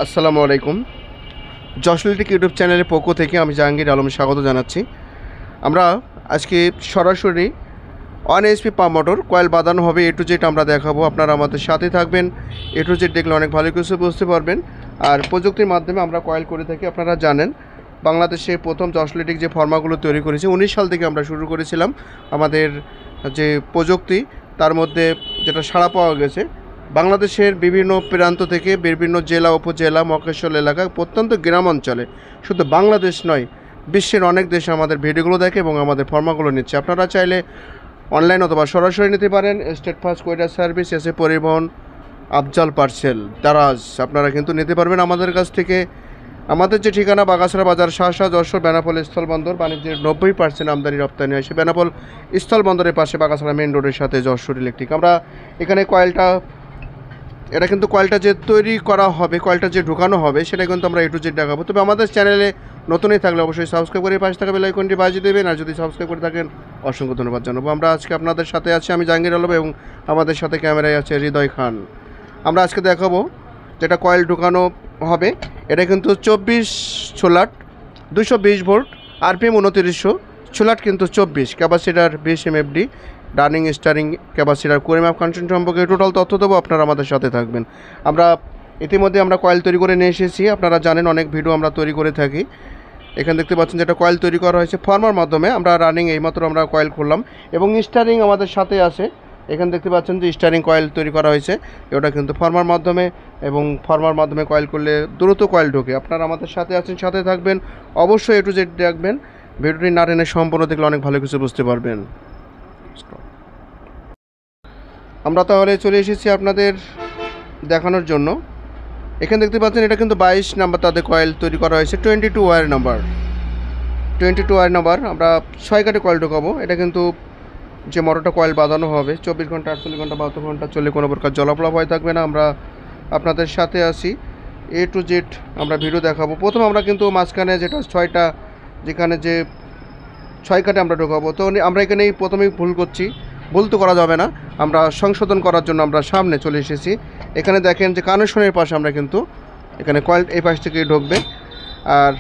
আসসালামু আলাইকুম। যশলিটিক ইউটিউব চ্যানেলের পক্ষ থেকে আমি জাহাঙ্গীর আলম স্বাগত জানাচ্ছি। আমরা আজকে সরাসরি 1 HP পাম্প মোটর কয়েল বাঁধানো হবে A to Z আমরা দেখাবো। আপনারা আমাদের সাথে থাকবেন। A to Z দেখলে অনেক ভালো কিছু বুঝতে পারবেন। আর প্রযুক্তির মাধ্যমে আমরা কয়েল করে থাকি। আপনারা জানেন বাংলাদেশে প্রথম যশলিটিক যে ফর্মাগুলো তৈরি করেছে 19 সাল থেকে আমরা শুরু করেছিলাম। আমাদের যে প্রযুক্তি তার মধ্যে যেটা সাড়া পাওয়া গেছে, বাংলাদেশের বিভিন্ন প্রান্ত থেকে বিভিন্ন জেলা উপজেলা মফস্বল এলাকা প্রত্যন্ত গ্রাম অঞ্চলে, শুধু বাংলাদেশ নয় বিশ্বের অনেক দেশে আমাদের ভিডিওগুলো দেখে এবং আমাদের ফর্মাগুলো নিচ্ছে। আপনারা চাইলে অনলাইন অথবা সরাসরি নিতে পারেন। স্টেট ফার্স্ট কোরিয়ার সার্ভিস, এসে পরিবহন, আফজাল পার্সেল, দারাজ আপনারা কিন্তু নিতে পারবেন আমাদের কাছ থেকে। আমাদের যে ঠিকানা বাগাছড়া বাজার, শাহশাহ, যশোর, বেনাপোল স্থলবন্দর। বাণিজ্যের 90% আমদানি রপ্তানি হয় সে বেনাপোল স্থলবন্দরের পাশে বাগাছড়া মেন রোডের সাথে যশোর ইলেকট্রিক। আমরা এখানে এটা কিন্তু কয়েলটা যে তৈরি করা হবে, কয়েলটা যে ঢোকানো হবে সেটা কিন্তু আমরা A to Z দেখাবো। তবে আমাদের চ্যানেলে নতুনই থাকলে অবশ্যই সাবস্ক্রাইব করে পাশে থাকা বেল আইকনটি বাজিয়ে দেবেন। আর যদি সাবস্ক্রাইব করে থাকেন অসংখ্য ধন্যবাদ জানাবো। আমরা আজকে আপনাদের সাথে আছি আমি জাহাঙ্গীর আলম এবং আমাদের সাথে ক্যামেরায় আছে হৃদয় খান। আমরা আজকে দেখাবো যেটা কয়েল ঢোকানো হবে। এটা কিন্তু 24 সোলাট, 220 ভোল্ট, RPM 2900, সোলাট কিন্তু 24, capacitor 20 MFD, running starting capacitor, কোরিমাপ কানেকশন সম্পর্কে টোটাল তথ্য দেবো। আপনারা আমাদের সাথে থাকবেন। আমরা ইতিমধ্যে কয়েল তৈরি করে নিয়ে এসেছি। আপনারা জানেন অনেক ভিডিও আমরা তৈরি করে থাকি। এখানে দেখতে পাচ্ছেন যেটা কয়েল তৈরি করা হয়েছে ফর্মার মাধ্যমে। আমরা রানিং এইমাত্র আমরা কয়েল খুললাম এবং স্টারিং আমাদের সাথে আছে। এখানে দেখতে পাচ্ছেন যে স্টারিং কয়েল তৈরি করা হয়েছে, এটা কিন্তু ফর্মার মাধ্যমে, এবং ফর্মার মাধ্যমে কয়েল করলে দ্রুত কয়েল ঢোকে। আপনারা আমাদের সাথে আছেন, সাথে থাকবেন, অবশ্যই A to Z দেখবেন। ভিডিওটি না টেনে সম্পূর্ণ দেখলে অনেক ভালো কিছু বুঝতে পারবেন। আমরা তাহলে চলে এসেছি আপনাদের দেখানোর জন্য। এখানে দেখতে পাচ্ছেন এটা কিন্তু 22 নাম্বার তাদের কয়েল তৈরি করা হয়েছে, 22 ওয়্যার নাম্বার, 22 ওয়্যার নাম্বার। আমরা 6 কাঠে কয়েল ঢোকাবো। এটা কিন্তু যে মোটরটা কয়েল বাঁধানো হবে 24 ঘন্টা, 48 ঘন্টা, 72 ঘন্টা চলে, কোনো প্রকার জলাফলা ভয় থাকবে না। আমরা আপনাদের সাথে আসি, A to Z আমরা ভিডিও দেখাবো। প্রথম আমরা কিন্তু মাঝখানে যেটা 6টা, যেখানে যে 6 কাঠে আমরা ঢোকাবো, তো আমরা এখানেই প্রথমেই ভুল করছি। ভুল তো করা যাবে না, আমরা সংশোধন করার জন্য আমরা সামনে চলে এসেছি। এখানে দেখেন যে কানেকশনের পাশে আমরা কিন্তু এখানে কয়েল এই পাশ থেকে ঢুকবে। আর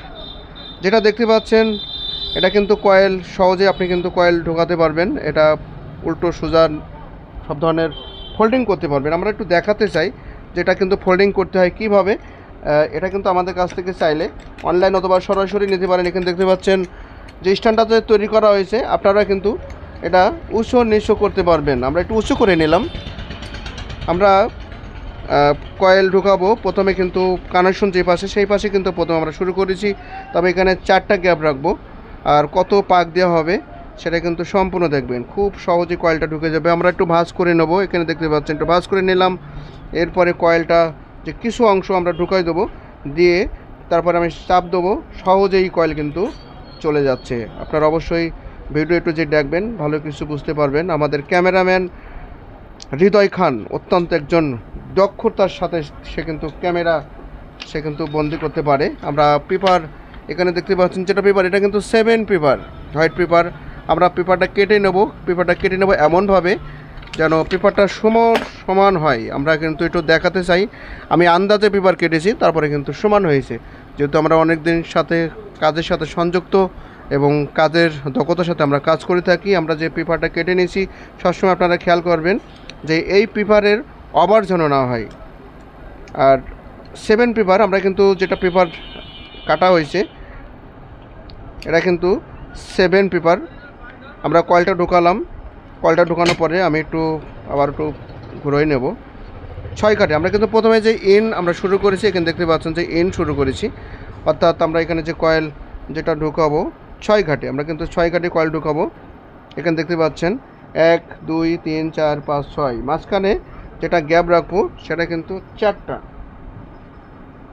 যেটা দেখতে পাচ্ছেন এটা কিন্তু কয়েল সহজে আপনি কিন্তু কয়েল ঢোকাতে পারবেন। এটা উল্টো সোজা সব ধরনের ফোল্ডিং করতে পারবেন। আমরা একটু দেখাতে চাই যে এটা কিন্তু ফোল্ডিং করতে হয় কীভাবে। এটা কিন্তু আমাদের কাছ থেকে চাইলে অনলাইন অথবা সরাসরি নিতে পারেন। এখানে দেখতে পাচ্ছেন যে স্ট্যান্ডার্ডে তৈরি করা হয়েছে, আপনারা কিন্তু এটা উঁচু নিচু করতে পারবেন। আমরা একটু উঁচু করে নিলাম। আমরা কয়েল ঢুকাবো। প্রথমে কিন্তু কানেকশন যে পাশে সেই পাশে কিন্তু প্রথমে আমরা শুরু করেছি। তবে এখানে 4টা গ্যাপ রাখবো। আর কত পাক দেওয়া হবে সেটা কিন্তু সম্পূর্ণ দেখবেন। খুব সহজে কয়েলটা ঢুকে যাবে। আমরা একটু ভাঁজ করে নেব। এখানে দেখতে পাচ্ছেন একটু ভাঁজ করে নিলাম। এরপরে কয়েলটা যে কিছু অংশ আমরা ঢুকাই দেবো, দিয়ে তারপরে আমি চাপ দেবো, সহজেই কয়েল কিন্তু চলে যাচ্ছে। আপনারা অবশ্যই ভিডিও A to Z দেখবেন, ভালো কিছু বুঝতে পারবেন। আমাদের ক্যামেরাম্যান হৃদয় খান অত্যন্ত একজন দক্ষতার সাথে সে কিন্তু বন্দি করতে পারে। আমরা পেপার এখানে দেখতে পাচ্ছেন যেটা পেপার, এটা কিন্তু 7 পেপার, হোয়াইট পেপার। আমরা পেপারটা কেটে নেব এমনভাবে যেন পেপারটা সমান হয়। আমরা কিন্তু একটু দেখাতে চাই, আমি আন্দাজে পেপার কেটেছি, তারপরে কিন্তু সমান হয়েছে। যেহেতু আমরা অনেক দিন কাজের সাথে সংযুক্ত এবং কাজের দক্ষতার সাথে আমরা কাজ করে থাকি। আমরা যে পেপারটা কেটে নিয়েছি সবসময় আপনারা খেয়াল করবেন যে এই পেপারের ওভার যেন না হয়। আর 7 পেপার আমরা কিন্তু যেটা পেপার কাটা হয়েছে এটা কিন্তু 7 পেপার। আমরা কয়েলটা ঢোকালাম। কয়েলটা ঢোকানোর পরে আমি আবার একটু ঘুরিয়ে নেব। 6 কাঠে আমরা কিন্তু প্রথমে যে আমরা শুরু করেছি, এখানে দেখতে পাচ্ছেন যে শুরু করেছি, অর্থাৎ আমরা এখানে যে কয়েল যেটা ঢোকাবো 6 ঘাটে, আমরা কিন্তু 6 ঘাটে কয়েল ঢোকাবো। এখানে দেখতে পাচ্ছেন 1 2 3 4 5 6, মাঝখানে যেটা গ্যাপ রাখবো সেটা কিন্তু 4টা।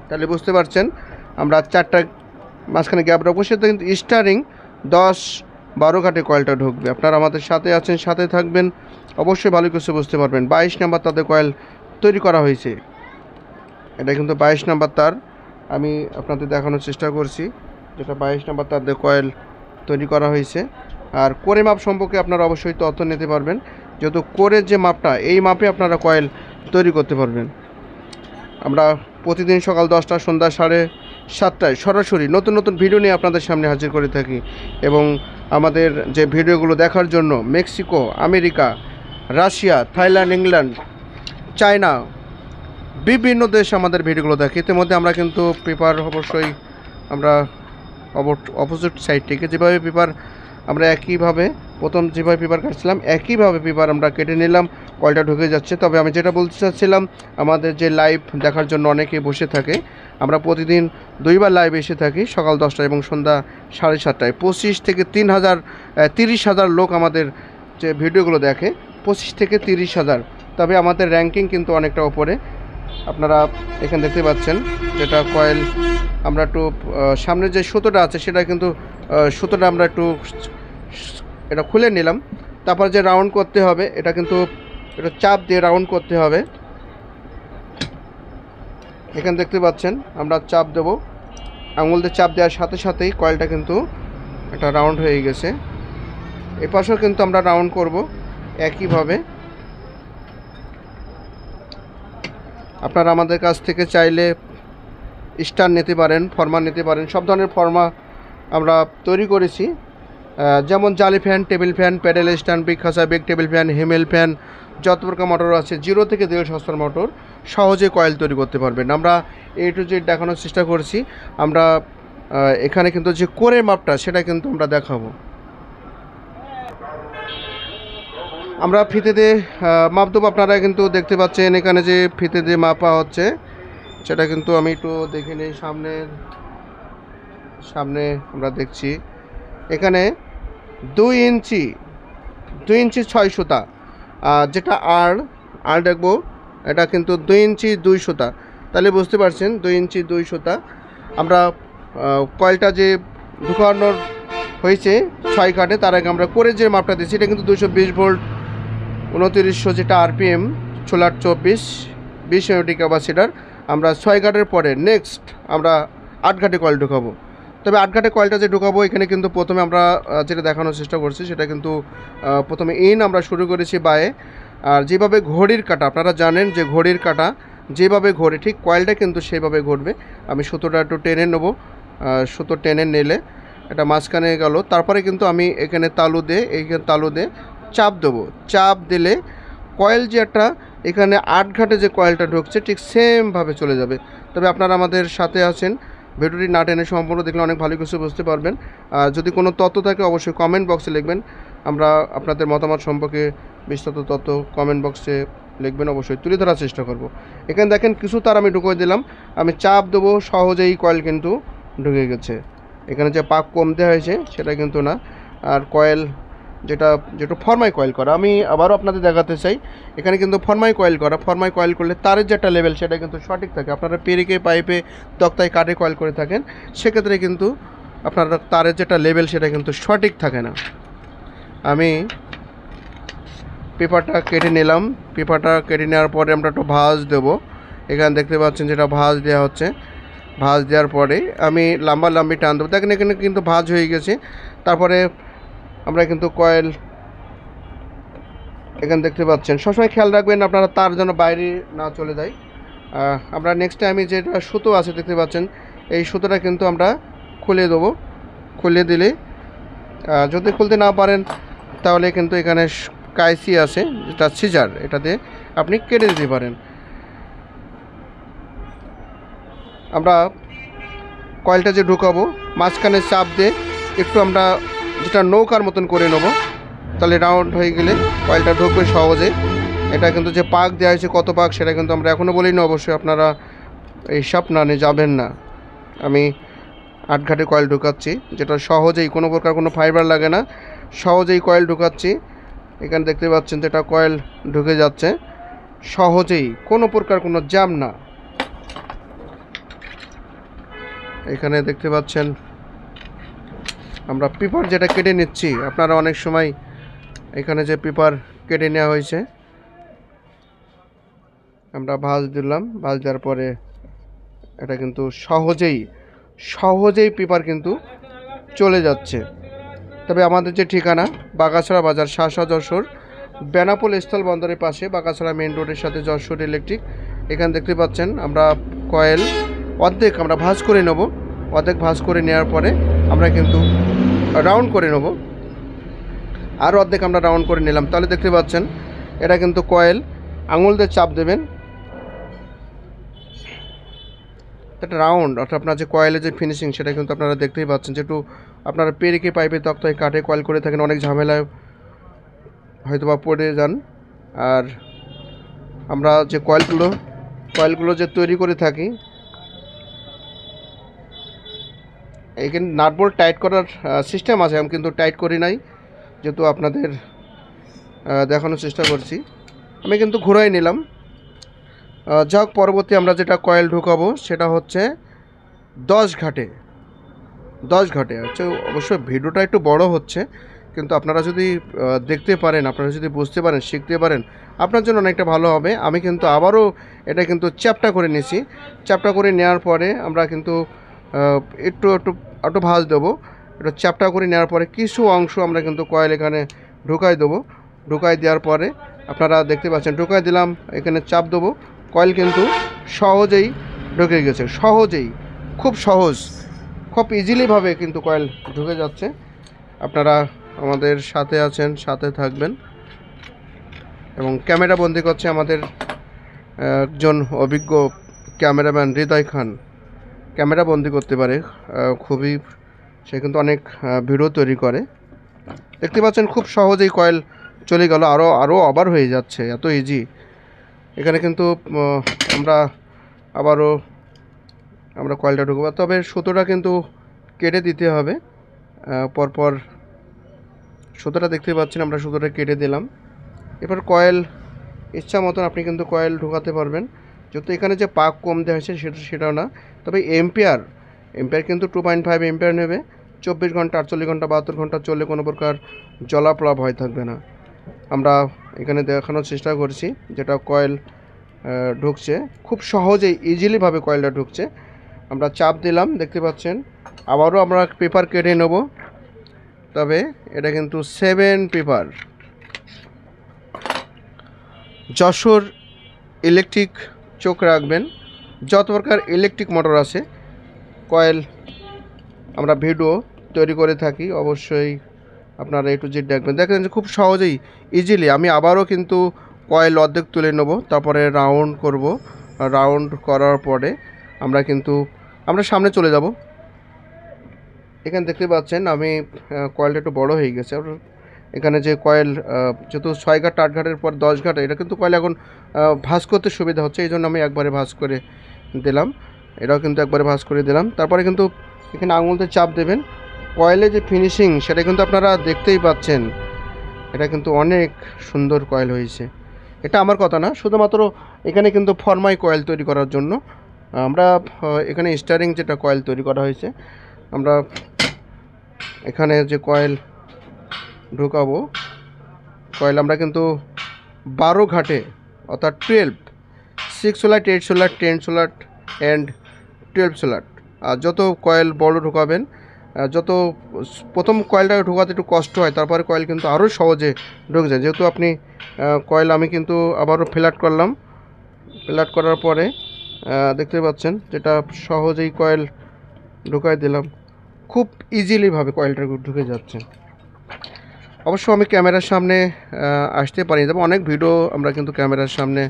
তাহলে বুঝতে পারছেন আমরা 4টা মাঝখানে গ্যাপ রাখবো। সেটা কিন্তু স্টারিং 10-12 ঘাটে কয়েলটা ঢুকবে। আপনারা আমাদের সাথে আছেন, সাথে থাকবেন, অবশ্যই ভালো কিছু বুঝতে পারবেন। 22 নাম্বার তাদের কয়েল তৈরি করা হয়েছে। এটা কিন্তু 22 নাম্বার তার, আমি আপনাদের দেখানোর চেষ্টা করছি যেটা 22 নাম্বার তাদের কয়েল তৈরি করা হয়েছে। আর কোরে মাপ সম্পর্কে আপনারা অবশ্যই তথ্য নিতে পারবেন, যেহেতু কোরের যে মাপটা, এই মাপে আপনারা কয়েল তৈরি করতে পারবেন। আমরা প্রতিদিন সকাল 10টা সন্ধ্যা 7:30 সরাসরি নতুন নতুন ভিডিও নিয়ে আপনাদের সামনে হাজির করে থাকি। এবং আমাদের যে ভিডিওগুলো দেখার জন্য Mexico, America, Russia, Thailand, England, China, বিভিন্ন দেশ আমাদের ভিডিওগুলো দেখে। ইতিমধ্যে আমরা কিন্তু পেপার অবশ্যই আমরা অপোজিট সাইড থেকে যেভাবে পেপার আমরা একইভাবে প্রথম যেভাবে পেপার কাটছিলাম একইভাবে পেপার আমরা কেটে নিলাম, কলটা ঢুকে যাচ্ছে। তবে আমি যেটা বলতে চাচ্ছিলাম, আমাদের যে লাইভ দেখার জন্য অনেকেই বসে থাকে, আমরা প্রতিদিন 2বার লাইভ এসে থাকি, সকাল 10টায় এবং সন্ধ্যা 7:30টায়। 25 থেকে 30,000 লোক আমাদের যে ভিডিওগুলো দেখে, 25 থেকে 30,000। তবে আমাদের র্যাঙ্কিং কিন্তু অনেকটা ওপরে। আপনারা এখানে দেখতে পাচ্ছেন যেটা কয়েল আমরা একটু সামনে যে সুতোটা আছে সেটা কিন্তু সুতোটা আমরা একটু এটা খুলে নিলাম। তারপর যে রাউন্ড করতে হবে এটা কিন্তু এটা চাপ দিয়ে রাউন্ড করতে হবে। এখানে দেখতে পাচ্ছেন আমরা চাপ দেব, আঙুল দিয়ে চাপ দেওয়ার সাথে সাথেই কয়েলটা কিন্তু এটা রাউন্ড হয়ে গেছে। এ পাশেও কিন্তু আমরা রাউন্ড করব একইভাবে। আপনারা আমাদের কাছ থেকে চাইলে স্টার নিতে পারেন, ফর্মা নিতে পারেন। সব ধরনের ফর্মা আমরা তৈরি করেছি, যেমন জালি fan, table fan, pedal stand, big খাসা, big table fan, Himel fan, যত প্রকার মোটর আছে 0 থেকে 1.5 হর্সপাওয়ার মোটর সহজে কয়েল তৈরি করতে পারবেন। আমরা A to Z দেখানোর চেষ্টা করছি। আমরা এখানে কিন্তু যে কোরের মাপটা সেটা কিন্তু আমরা দেখাবো। আমরা ফিতে দিয়ে মাপ দেবো। আপনারা কিন্তু দেখতে পাচ্ছেন এখানে যে ফিতে দিয়ে মাপা হচ্ছে সেটা কিন্তু আমি একটু দেখে নিই। সামনে আমরা দেখছি এখানে 2 ইঞ্চি 6 সুতা, যেটা আর দেখবো এটা কিন্তু 2 ইঞ্চি 2 সুতা। তাহলে বুঝতে পারছেন 2 ইঞ্চি 2 সুতা। আমরা কয়েলটা যে ঢুকানোর হয়েছে 6 কাটে, তার আগে আমরা করে যে মাপটা দিচ্ছি এটা কিন্তু 220 ভোল্ট 2900 যেটা আরপিএম 16/24 20 ক্যাপাসিটার। আমরা 6 কাটের পরে নেক্সট আমরা 8 ঘাটে কয়েল ঢুকাবো। তবে 8 ঘাটে কয়েলটা যে ঢুকাবো এখানে কিন্তু প্রথমে আমরা যেটা দেখানোর চেষ্টা করছি সেটা কিন্তু প্রথমে আমরা শুরু করেছি বায়ে। আর যেভাবে ঘড়ির কাটা, আপনারা জানেন যে ঘড়ির কাটা যেভাবে ঘোরে ঠিক কয়েলটা কিন্তু সেইভাবে ঘুরবে। আমি সুতোটা একটু টেনে নেবো, সুতো টেনে নিলে এটা মাঝখানে গেল। তারপরে কিন্তু আমি এখানে তালু দিয়ে চাপ দেবো। চাপ দিলে কয়েল যে একটা এখানে 8 ঘাটে যে কয়েলটা ঢুকছে ঠিক সেমভাবে চলে যাবে। তবে আপনারা আমাদের সাথে আছেন, ভিডিওটি না টেনে সম্পূর্ণ দেখলে অনেক ভালো কিছু বুঝতে পারবেন। যদি কোনো তথ্য থাকে অবশ্যই কমেন্ট বক্সে লিখবেন। আমরা আপনাদের মতামত সম্পর্কে বিস্তারিত তথ্য কমেন্ট বক্সে লিখবেন, অবশ্যই তুলে ধরার চেষ্টা করব। এখানে দেখেন কিছু তার আমি ঢুকিয়ে দিলাম, আমি চাপ দেবো, সহজেই কয়েল কিন্তু ঢুকে গেছে। এখানে যে পাক কমতে হয়েছে সেটা কিন্তু না। আর কয়েল যেটা ফরমাই কয়েল করা, আমি আবারও আপনাদের দেখাতে চাই, এখানে কিন্তু ফরমাই কয়েল করলে তারের যেটা লেভেল সেটা কিন্তু সঠিক থাকে। আপনারা পেরিকে পাইপে তক্তায় কাটে কয়েল করে থাকেন, সেক্ষেত্রে কিন্তু আপনার তারের যেটা লেভেল সেটা কিন্তু সঠিক থাকে না। আমি পেপারটা কেটে নিলাম। পেপারটা কেটে নেওয়ার পরে আমরা একটু ভাঁজ দেবো। এখানে দেখতে পাচ্ছেন যেটা ভাঁজ দেওয়া হচ্ছে। ভাঁজ দেওয়ার পরে আমি লম্বি টান দেবো। দেখেন এখানে কিন্তু ভাঁজ হয়ে গেছে। তারপরে আমরা কিন্তু কয়েল এখানে দেখতে পাচ্ছেন, সবসময় খেয়াল রাখবেন আপনারা তার যেন বাইরে না চলে যায়। আমরা নেক্সট টাইমে যেটা সুতো আছে দেখতে পাচ্ছেন, এই সুতোটা কিন্তু আমরা খুলে দেবো। খুলে দিলে যদি খুলতে না পারেন তাহলে কিন্তু এখানে কাইসি আছে যেটা সিজার, এটাতে আপনি কেটে দিতে পারেন। আমরা কয়েলটা যে ঢুকাবো মাঝখানে চাপ দিয়ে একটু আমরা যেটা নৌকার মতন করে নেব, তাহলে রাউন্ড হয়ে গেলে কয়েলটা ঢুকবে সহজে। এটা কিন্তু যে পাক দেওয়া হয়েছে কত পাক সেটা কিন্তু আমরা এখনও বলিনি, অবশ্যই আপনারা এই সব না নিয়ে যাবেন না। আমি 8 ঘাটে কয়েল ঢুকাচ্ছি, যেটা সহজেই কোনো প্রকার কোনো ফাইবার লাগে না, সহজেই কয়েল ঢুকাচ্ছি। এখানে দেখতে পাচ্ছেন যেটা কয়েল ঢুকে যাচ্ছে সহজেই, কোনো প্রকার কোনো জ্যাম না। এখানে দেখতে পাচ্ছেন আমরা পেপার যেটা কেটে নিচ্ছি, আপনারা অনেক সময় এখানে যে পেপার কেটে নেওয়া হয়েছে আমরা ভাঁজ দিলাম। ভাঁজ দেওয়ার পরে এটা কিন্তু সহজেই পেপার কিন্তু চলে যাচ্ছে। তবে আমাদের যে ঠিকানা বাগাছড়া বাজার, শাসা, যশোর, বেনাপোল স্থল বন্দরের পাশে, বাগাছড়া মেন রোডের সাথে যশোর ইলেকট্রিক এখানে দেখতে পাচ্ছেন আমরা কয়েল অর্ধেক আমরা ভাঁজ করে নেব। অর্ধেক ভাঁজ করে নেওয়ার পরে আমরা কিন্তু রাউন্ড করে নেব। আর অর্ধেক আমরা রাউন্ড করে নিলাম। তাহলে দেখতে পাচ্ছেন এটা কিন্তু কয়েল আঙুল দিয়ে চাপ দেবেন, একটা রাউন্ড, অর্থাৎ আপনার যে কয়েলের যে ফিনিশিং সেটা কিন্তু আপনারা দেখতেই পাচ্ছেন। যেহেতু আপনারা পেরেকে পাইপে তক্তায় কাঠে কয়েল করে থাকেন, অনেক ঝামেলায় হয়তো বা পড়ে যান। আর আমরা যে কয়েলগুলো যে তৈরি করে থাকি, এখানে নাটবোল্ট টাইট করার সিস্টেম আছে, আমি কিন্তু টাইট করি নাই, যেহেতু আপনাদের দেখানোর চেষ্টা করছি। আমি কিন্তু ঘুরাই নিলাম। যাক, পরবর্তী আমরা যেটা কয়েল ঢুকাবো সেটা হচ্ছে 10 ঘাটে। আচ্ছা, অবশ্যই ভিডিওটা একটু বড় হচ্ছে, কিন্তু আপনারা যদি দেখতে পারেন, আপনারা যদি বুঝতে পারেন, শিখতে পারেন, আপনার জন্য অনেকটা ভালো হবে। আমি কিন্তু আবারও এটা কিন্তু চ্যাপটা করে নিয়েছি। চ্যাপটা করে নেওয়ার পরে আমরা কিন্তু একটু ভাঁজ দেবো। এটা চ্যাপটা করে নেওয়ার পরে কিছু অংশ আমরা কিন্তু কয়েল এখানে ঢুকাই দেবো। ঢুকাই দেওয়ার পরে আপনারা দেখতে পাচ্ছেন, ঢুকাই দিলাম, এখানে চাপ দেবো, কয়েল কিন্তু সহজেই ঢুকে গেছে। খুব সহজ, খুব ইজিলিভাবে কিন্তু কয়েল ঢুকে যাচ্ছে। আপনারা আমাদের সাথে আছেন, সাথে থাকবেন। এবং ক্যামেরা বন্দি করছে আমাদের একজন অভিজ্ঞ ক্যামেরাম্যান হৃদয় খান। ক্যামেরা বন্দি করতে পারে খুবই, সে কিন্তু অনেক ভিডিও তৈরি করে। দেখতে পাচ্ছেন খুব সহজেই কয়েল চলে গেল, আরও অবার হয়ে যাচ্ছে, এত ইজি। এখানে কিন্তু আমরা কয়েলটা ঢুকবো, তবে সুতোটা কিন্তু কেটে দিতে হবে পরপর। সুতোটা দেখতে পাচ্ছেন, আমরা সুতোটা কেটে দিলাম। এবার কয়েল ইচ্ছা মতন আপনি কিন্তু কয়েল ঢোকাতে পারবেন। যেহেতু এখানে যে পাক কম দেওয়া হয়েছে সেটাও না, তবে এম্পিয়ার কিন্তু 2.5 এম্পিয়ার নেবে। 24 ঘন্টা, 48 ঘন্টা, 72 ঘন্টা চললে কোনো প্রকার জলাপ্লাব ভয় থাকবে না। আমরা এখানে দেখানোর চেষ্টা করছি যেটা কয়েল ঢুকছে, খুব সহজেই ইজিলিভাবে কয়েলটা ঢুকছে। আমরা চাপ দিলাম, দেখতে পাচ্ছেন। আবারও আমরা পেপার কেটে নেব, তবে এটা কিন্তু 7 পেপার। যশোর ইলেকট্রিক চোখ রাখবেন, যত প্রকার ইলেকট্রিক মোটর আছে কয়েল আমরা ভিডিও তৈরি করে থাকি, অবশ্যই আপনারা A to Z দেখবেন। দেখেন যে খুব সহজেই ইজিলি আমি আবারও কিন্তু কয়েল অর্ধেক তুলে নেব, তারপরে রাউন্ড করব। রাউন্ড করার পরে আমরা সামনে চলে যাব। এখানে দেখতে পাচ্ছেন আমি কয়েলটা একটু বড় হয়ে গেছে। এখানে যে কয়েল যেহেতু 6 ঘাট 8 ঘাটের পর 10 ঘাট, এটা কিন্তু কয়েল এখন ভাঁজ করতে সুবিধা হচ্ছে, এই জন্য আমি একবারে ভাঁজ করে দিলাম। এটাও কিন্তু একবারে ভাঁজ করে দিলাম। তারপরে কিন্তু এখানে আঙুলতে চাপ দেবেন, কয়েলের যে ফিনিশিং সেটা কিন্তু আপনারা দেখতেই পাচ্ছেন। এটা কিন্তু অনেক সুন্দর কয়েল হয়েছে। এটা আমার কথা না, শুধুমাত্র এখানে কিন্তু ফরমাই কয়েল তৈরি করার জন্য আমরা এখানে স্টারিং যেটা কয়েল তৈরি করা হয়েছে, আমরা এখানে যে কয়েল ঢুকাবো, কয়েল আমরা কিন্তু 12 ঘাটে, অর্থাৎ 12, 6 solar, 8 solar, 10 solar and 12 solar. আর যত কয়েল বড় ঢুকাবেন, যত প্রথম কয়েলটা ঢোকাতে একটু কষ্ট হয়, তারপরে কয়েল কিন্তু আরও সহজে ঢুকে যায়। যেহেতু আপনি কয়েল আমি কিন্তু আবারও ফ্ল্যাট করলাম, ফ্ল্যাট করার পরে দেখতে পাচ্ছেন যেটা সহজেই কয়েল ঢুকাই দিলাম, খুব ইজিলিভাবে কয়েলটা ঢুকে যাচ্ছে। অবশ্য আমি ক্যামেরার সামনে আসতে পারি, তবে অনেক ভিডিও আমরা কিন্তু ক্যামেরার সামনে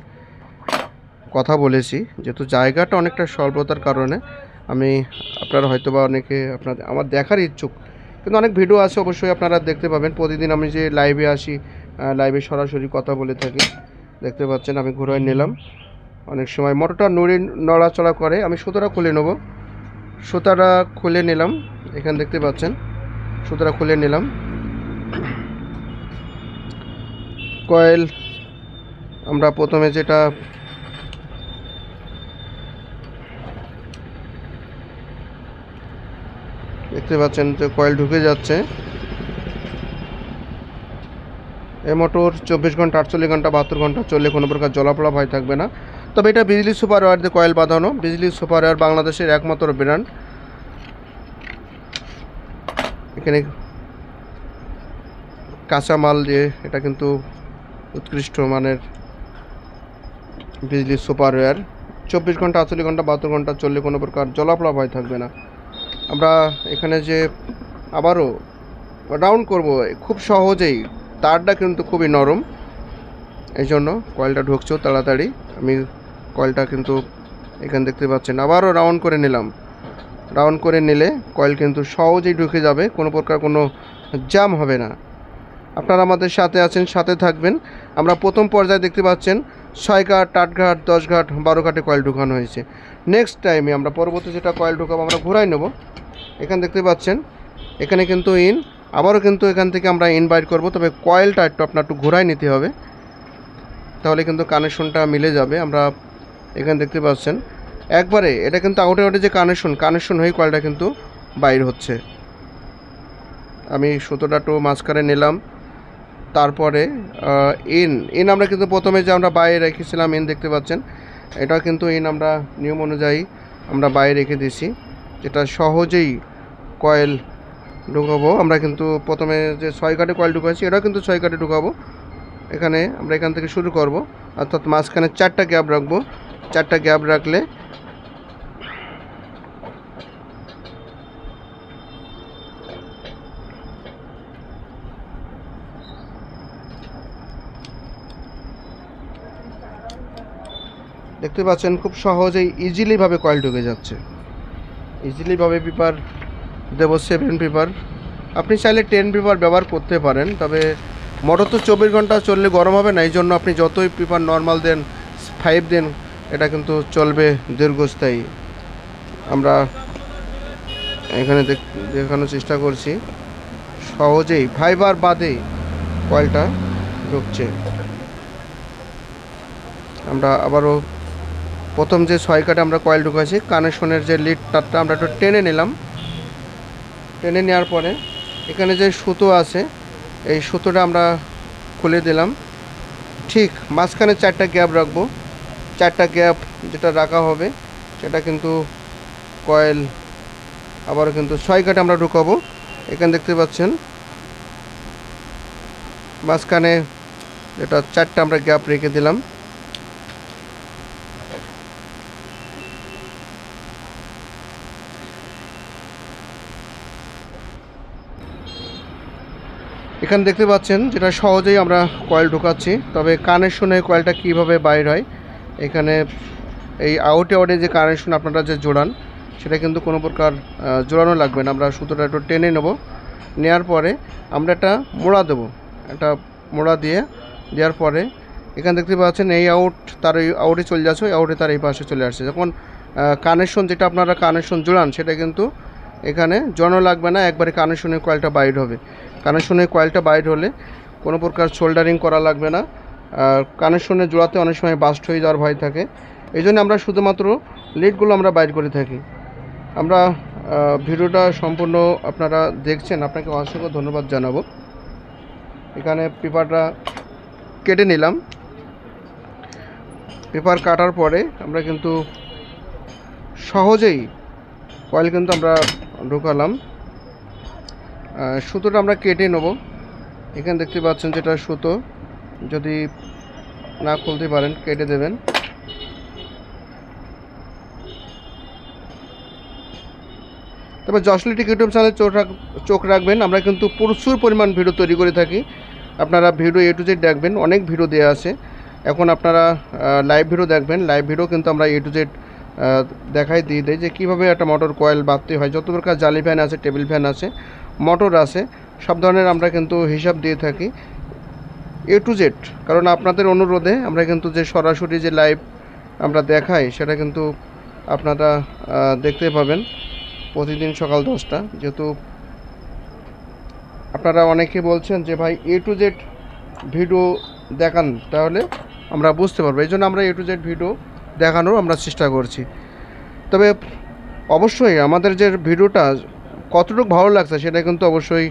কথা বলেছি, যেহেতু জায়গাটা অনেকটা স্বল্পতার কারণে আপনারা হয়তো বা অনেকে আমার দেখার ইচ্ছুক, কিন্তু অনেক ভিডিও আছে, অবশ্যই আপনারা দেখতে পাবেন। প্রতিদিন আমি যে লাইভে আসি, লাইভে সরাসরি কথা বলে থাকি। দেখতে পাচ্ছেন আমি ঘুরাই নিলাম। অনেক সময় মোটরটা নড়াচড়া করে, আমি সুতোটা খুলে নেব। সুতাটা খুলে নিলাম, এখানে দেখতে পাচ্ছেন সুতোটা খুলে নিলাম। কয়েল আমরা প্রথমে যেটা দেখতে পাচ্ছেন যে কয়েল ঢুকে যাচ্ছে। এই মোটর 24 ঘন্টা, 48 ঘন্টা, 72 ঘন্টা চললে কোনো প্রকার জলাপলা ভয় থাকবে না। তবে এটা বিজলি সুপার ওয়্যার দিয়ে কয়েল বাঁধানো। বিজলি সুপার ওয়্যার বাংলাদেশের একমাত্র ব্র্যান্ড। এখানে কাঁচামাল দিয়ে এটা কিন্তু উৎকৃষ্ট মানের বিজলি সুপার ওয়্যার 24 ঘন্টা 48 ঘন্টা 72 ঘন্টা চললে কোনো প্রকার জলাফলা ভয় থাকবে না। আমরা এখানে যে আবারও রাউন্ড করব খুব সহজেই, তারটা কিন্তু খুবই নরম, এই জন্য কয়েলটা ঢুকছেও তাড়াতাড়ি। আমি কয়েলটা কিন্তু এখানে দেখতে পাচ্ছেন আবারও রাউন্ড করে নিলাম। রাউন্ড করে নিলে কয়েল কিন্তু সহজেই ঢুকে যাবে, কোনো প্রকার কোনো জ্যাম হবে না। আপনারা আমাদের সাথে আছেন, সাথে থাকবেন। আমরা প্রথম পর্যায়ে দেখতে পাচ্ছেন 6 ঘাট 8 ঘাট 10 ঘাট 12 ঘাটে কয়েল ঢুকানো হয়েছে। নেক্সট টাইমে আমরা পরবর্তী যেটা কয়েল ঢুকাবো আমরা ঘুরাই নেব। এখানে দেখতে পাচ্ছেন এখানে কিন্তু ইন, আবারও কিন্তু এখান থেকে আমরা ইন বাইর করবো, তবে কয়েলটা একটু ঘুরাই নিতে হবে, তাহলে কিন্তু কানেকশনটা মিলে যাবে। আমরা এখানে দেখতে পাচ্ছেন একবারে এটা কিন্তু আউটে যে কানেকশন হয়ে কয়েলটা কিন্তু বাইর হচ্ছে। আমি সুতোটা একটু মাঝখানে নিলাম, তারপরে ইন আমরা কিন্তু প্রথমে যে আমরা বাইরে রেখেছিলাম ইন দেখতে পাচ্ছেন, এটা কিন্তু ইন আমরা নিয়ম অনুযায়ী আমরা বাইরে রেখে দিয়েছি, যেটা সহজেই কয়েল ঢুকাবো। আমরা কিন্তু প্রথমে যে 6 ঘাটে কয়েল ঢুকাচ্ছি এটাও কিন্তু 6 ঘাটে ঢুকাবো। এখানে আমরা এখান থেকে শুরু করব, অর্থাৎ মাঝখানে 4টা গ্যাপ রাখবো। 4টা গ্যাপ রাখলে দেখতে পাচ্ছেন খুব সহজেই ইজিলিভাবে কয়েল ঢুকে যাচ্ছে। ইজিলিভাবে পেপার দেবো 7 পেপার, আপনি চাইলে 10 পেপার ব্যবহার করতে পারেন, তবে মোটর তো 24 ঘন্টা চললে গরম হবে না, এই জন্য আপনি যতই পেপার নর্মাল দেন 5 দেন এটা কিন্তু চলবে দীর্ঘস্থায়ী। আমরা এখানে দেখানোর চেষ্টা করছি সহজেই ফাইবার বাদেই কয়েলটা ঢুকছে। আমরা আবারও প্রথম যে 6 ঘাটে আমরা কয়েল ঢুকাইছি কানেকশনের যে লিড তারটা আমরা একটু টেনে নিলাম। টেনে নেওয়ার পরে এখানে যে সুতো আছে এই সুতোটা আমরা খুলে দিলাম। ঠিক মাঝখানে 4টা গ্যাপ রাখবো। 4টা গ্যাপ যেটা রাখা হবে সেটা কিন্তু কয়েল আবারও কিন্তু 6 ঘাটে আমরা ঢুকাবো। এখানে দেখতে পাচ্ছেন মাঝখানে যেটা 4টা আমরা গ্যাপ রেখে দিলাম। এখানে দেখতে পাচ্ছেন যেটা সহজেই আমরা কয়েল ঢুকাচ্ছি, তবে কানেকশনে কয়েলটা কিভাবে বাইর হয়, এখানে এই আউটে যে কানেকশন আপনারা যে জোড়ান সেটা কিন্তু কোনো প্রকার জোড়ানো লাগবে না। আমরা সুতোটা একটু টেনে নেব, নেওয়ার পরে আমরা একটা মোড়া দেবো। একটা মোড়া দেওয়ার পরে এখানে দেখতে পাচ্ছেন এই আউট তার এই আউটে চলে যাচ্ছে, ওই আউটে তার এই পাশে চলে আসছে। যখন কানেকশন যেটা আপনারা কানেকশন জোড়ান সেটা কিন্তু এখানে জড়ানো লাগবে না, একবারে কানেকশনের কয়েলটা বাইর হবে। কানেকশনের কয়েলটা বাইর হলে কোনো প্রকার সোল্ডারিং করা লাগবে না। কানেকশনে জোড়াতে অনেক সময় বাস্ট হয়ে যাওয়ার ভয় থাকে, এই জন্য আমরা শুধুমাত্র লিডগুলো আমরা বাইর করে থাকি। আমরা ভিডিওটা সম্পূর্ণ আপনারা দেখছেন, আপনাকে অসংখ্য ধন্যবাদ জানাবো। এখানে পেপারটা কেটে নিলাম। পেপার কাটার পরে আমরা কিন্তু সহজেই কয়েল কিন্তু আমরা ঢোকালাম। সুতোটা আমরা কেটে নেব। এখানে দেখতে পাচ্ছেন যেটা সুতো, যদি না খুলতে পারেন কেটে দেবেন। তবে জসলিটিক ইউটিউব চ্যানেলে চোখ রাখবেন, আমরা কিন্তু প্রচুর পরিমাণ ভিডিও তৈরি করে থাকি। আপনারা ভিডিও A to Z দেখবেন, অনেক ভিডিও দেওয়া আছে। এখন আপনারা লাইভ ভিডিও দেখবেন, লাইভ ভিডিও কিন্তু আমরা A to Z দিয়ে দেয় যে কীভাবে একটা মোটর কয়েল বাঁধতে হয়। যত প্রকার জালি ফ্যান আছে, টেবিল ফ্যান আছে, মোটর আছে, সব ধরনের আমরা কিন্তু হিসাব দিয়ে থাকি A to Z। কারণ আপনাদের অনুরোধে আমরা কিন্তু যে সরাসরি যে লাইভ আমরা দেখাই সেটা কিন্তু আপনারা দেখতে পাবেন প্রতিদিন সকাল 10টা। যেহেতু আপনারা অনেকে বলছেন যে ভাই A to Z ভিডিও দেখান, তাহলে আমরা বুঝতে পারবো, এই জন্য আমরা A to Z ভিডিও দেখানোর আমরা চেষ্টা করছি। তবে অবশ্যই আমাদের যে ভিডিওটা কতটুকু ভালো লাগছে সেটা কিন্তু অবশ্যই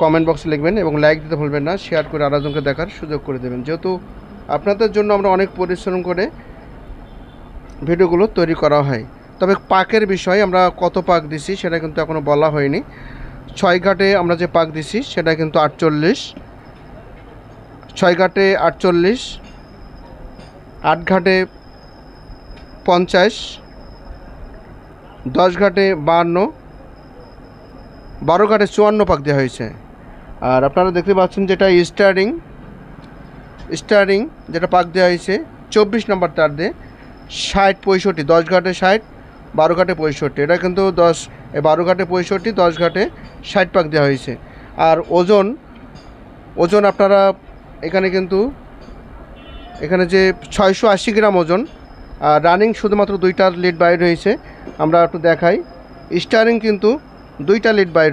কমেন্ট বক্সে লিখবেন এবং লাইক দিতে ভুলবেন না, শেয়ার করে আরেকজনকে দেখার সুযোগ করে দেবেন। যেহেতু আপনাদের জন্য আমরা অনেক পরিশ্রম করে ভিডিওগুলো তৈরি করা হয়। তবে পাকের বিষয়ে আমরা কত পাক দিছি সেটা কিন্তু এখনও বলা হয়নি। 6 ঘাটে আমরা যে পাক দিছি সেটা কিন্তু 48, 6 ঘাটে 48, 8 ঘাটে 50, 10 ঘাটে 52, 12 ঘাটে 54 পাক দেওয়া হয়েছে। আর আপনারা দেখতে পাচ্ছেন যেটা স্টারিং যেটা পাক দেওয়া হয়েছে 24 নম্বর তার দিয়ে 60 65, 10 ঘাটে 60, 12 ঘাটে 65। এটা কিন্তু 12 ঘাটে 65, 10 ঘাটে 60 পাক দেওয়া হয়েছে। আর ওজন আপনারা এখানে যে 680 গ্রাম ওজন। আর রানিং শুধুমাত্র 2টা লিড বাইর হয়েছে। আমরা একটু দেখাই, স্টারিং কিন্তু 2টা লিড বাইর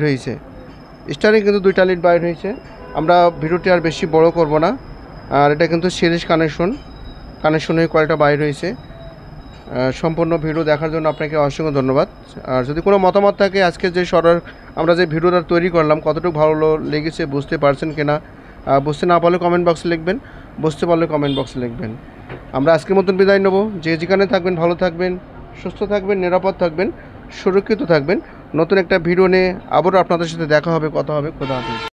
হয়েছে। আমরা ভিডিওটি আর বেশি বড় করব না। আর এটা কিন্তু সিরিজ কানেকশনের কয়েকটা বাইর হয়েছে। সম্পূর্ণ ভিডিও দেখার জন্য আপনাকে অসংখ্য ধন্যবাদ। আর যদি কোনো মতামত থাকে আজকে যে আমরা যে ভিডিওটা তৈরি করলাম কতটুকু ভালো লেগেছে, বুঝতে পারছেন কিনা, বুঝতে না পারলে কমেন্ট বক্সে লিখবেন, বুঝতে পারলে কমেন্ট বক্সে লিখবেন। আমরা আজকের মতন বিদায় নেব। যে যেখানে থাকবেন ভালো থাকবেন, সুস্থ থাকবেন, নিরাপদ থাকবেন, সুরক্ষিত থাকবেন। নতুন একটা ভিডিও নিয়ে আবারও আপনাদের সাথে দেখা হবে, কথা হবে। খোদা হাফেজ।